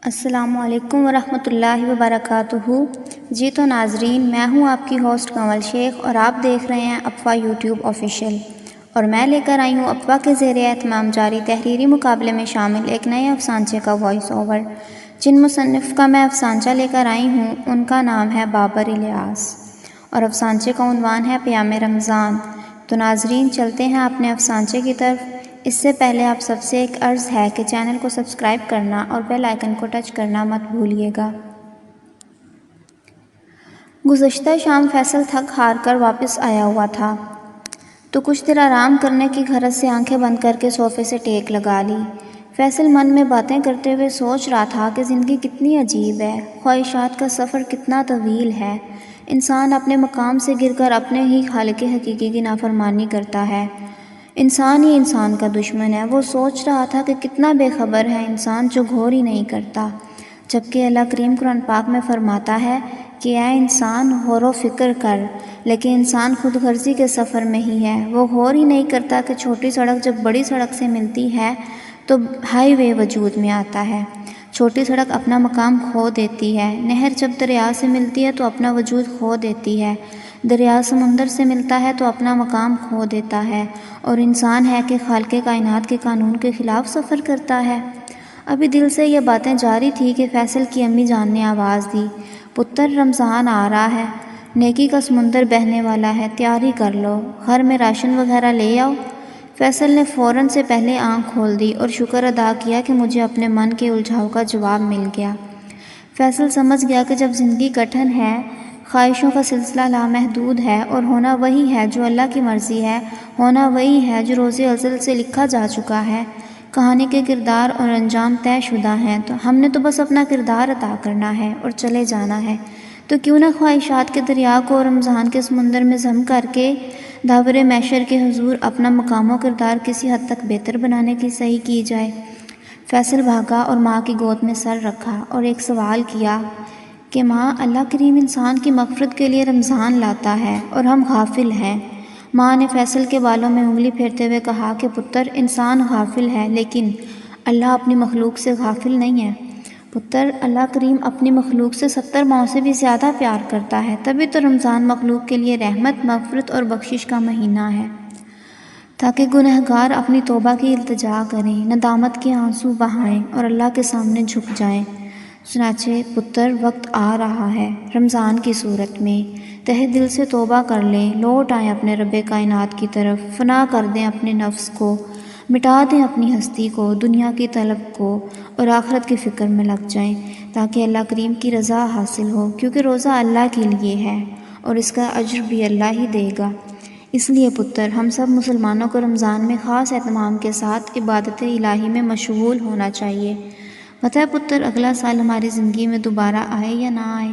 السلام علیکم ورحمۃ اللہ وبرکاتہ۔ جی تو ناظرین، میں ہوں آپ کی ہوسٹ کنول شیخ اور آپ دیکھ رہے ہیں افواہ یوٹیوب آفیشیل، اور میں لے کر آئی ہوں افواہ کے زیر اہتمام جاری تحریری مقابلے میں شامل ایک نئے افسانچے کا وائس اوور۔ جن مصنف کا میں افسانچہ لے کر آئی ہوں ان کا نام ہے بابر الیاس، اور افسانچے کا عنوان ہے پیام رمضان۔ تو ناظرین، چلتے ہیں اپنے افسانچے کی طرف۔ اس سے پہلے آپ سب سے ایک عرض ہے کہ چینل کو سبسکرائب کرنا اور بیل آئیکن کو ٹچ کرنا مت بھولیے گا۔ گزشتہ شام فیصل تھک ہار کر واپس آیا ہوا تھا تو کچھ دیر آرام کرنے کی غرض سے آنکھیں بند کر کے صوفے سے ٹیک لگا لی۔ فیصل من میں باتیں کرتے ہوئے سوچ رہا تھا کہ زندگی کتنی عجیب ہے، خواہشات کا سفر کتنا طویل ہے۔ انسان اپنے مقام سے گر کر اپنے ہی خالق حقیقی کی نافرمانی کرتا ہے۔ انسان ہی انسان کا دشمن ہے۔ وہ سوچ رہا تھا کہ کتنا بے خبر ہے انسان جو غور ہی نہیں کرتا، جبکہ اللہ کریم قرآن پاک میں فرماتا ہے کہ اے انسان غور و فکر کر، لیکن انسان خود غرضی کے سفر میں ہی ہے۔ وہ غور ہی نہیں کرتا کہ چھوٹی سڑک جب بڑی سڑک سے ملتی ہے تو ہائی وے وجود میں آتا ہے۔ چھوٹی سڑک اپنا مقام کھو دیتی ہے۔ نہر جب دریا سے ملتی ہے تو اپنا وجود کھو دیتی ہے۔ دریا سمندر سے ملتا ہے تو اپنا مقام کھو دیتا ہے، اور انسان ہے کہ خالق کائنات کے قانون کے خلاف سفر کرتا ہے۔ ابھی دل سے یہ باتیں جاری تھی کہ فیصل کی امی جان نے آواز دی، پتر رمضان آ رہا ہے، نیکی کا سمندر بہنے والا ہے، تیاری کر لو، گھر میں راشن وغیرہ لے آؤ۔ فیصل نے فوراً سے پہلے آنکھ کھول دی اور شکر ادا کیا کہ مجھے اپنے من کے الجھاؤ کا جواب مل گیا۔ فیصل سمجھ گیا کہ جب زندگی کٹھن ہے، خواہشوں کا سلسلہ لامحدود ہے، اور ہونا وہی ہے جو اللہ کی مرضی ہے، ہونا وہی ہے جو روز ازل سے لکھا جا چکا ہے، کہانی کے کردار اور انجام طے شدہ ہیں، تو ہم نے تو بس اپنا کردار ادا کرنا ہے اور چلے جانا ہے۔ تو کیوں نہ خواہشات کے دریا کو رمضان کے سمندر میں ضم کر کے داور محشر کے حضور اپنا مقام و کردار کسی حد تک بہتر بنانے کی صحیح کی جائے۔ فیصل بھاگا اور ماں کی گود میں سر رکھا اور ایک سوال کیا کہ ماں، اللہ کریم انسان کی مغفرت کے لیے رمضان لاتا ہے اور ہم غافل ہیں۔ ماں نے فیصل کے بالوں میں انگلی پھیرتے ہوئے کہا کہ پتر، انسان غافل ہے لیکن اللہ اپنی مخلوق سے غافل نہیں ہے۔ پتر، اللہ کریم اپنی مخلوق سے 70 ماؤں سے بھی زیادہ پیار کرتا ہے، تبھی تو رمضان مخلوق کے لیے رحمت، مغفرت اور بخشش کا مہینہ ہے، تاکہ گنہگار اپنی توبہ کی التجا کریں، ندامت کے آنسو بہائیں اور اللہ کے سامنے جھک جائیں۔ چنانچہ پتر، وقت آ رہا ہے، رمضان کی صورت میں تہہ دل سے توبہ کر لیں، لوٹ آئیں اپنے رب کائنات کی طرف، فنا کر دیں اپنے نفس کو، مٹا دیں اپنی ہستی کو، دنیا کی طلب کو اور آخرت کی فکر میں لگ جائیں، تاکہ اللہ کریم کی رضا حاصل ہو، کیونکہ روزہ اللہ کے لیے ہے اور اس کا اجر بھی اللہ ہی دے گا۔ اس لیے پتر، ہم سب مسلمانوں کو رمضان میں خاص اہتمام کے ساتھ عبادت الہی میں مشغول ہونا چاہیے۔ پتہ ہے پتر، اگلا سال ہماری زندگی میں دوبارہ آئے یا نہ آئے،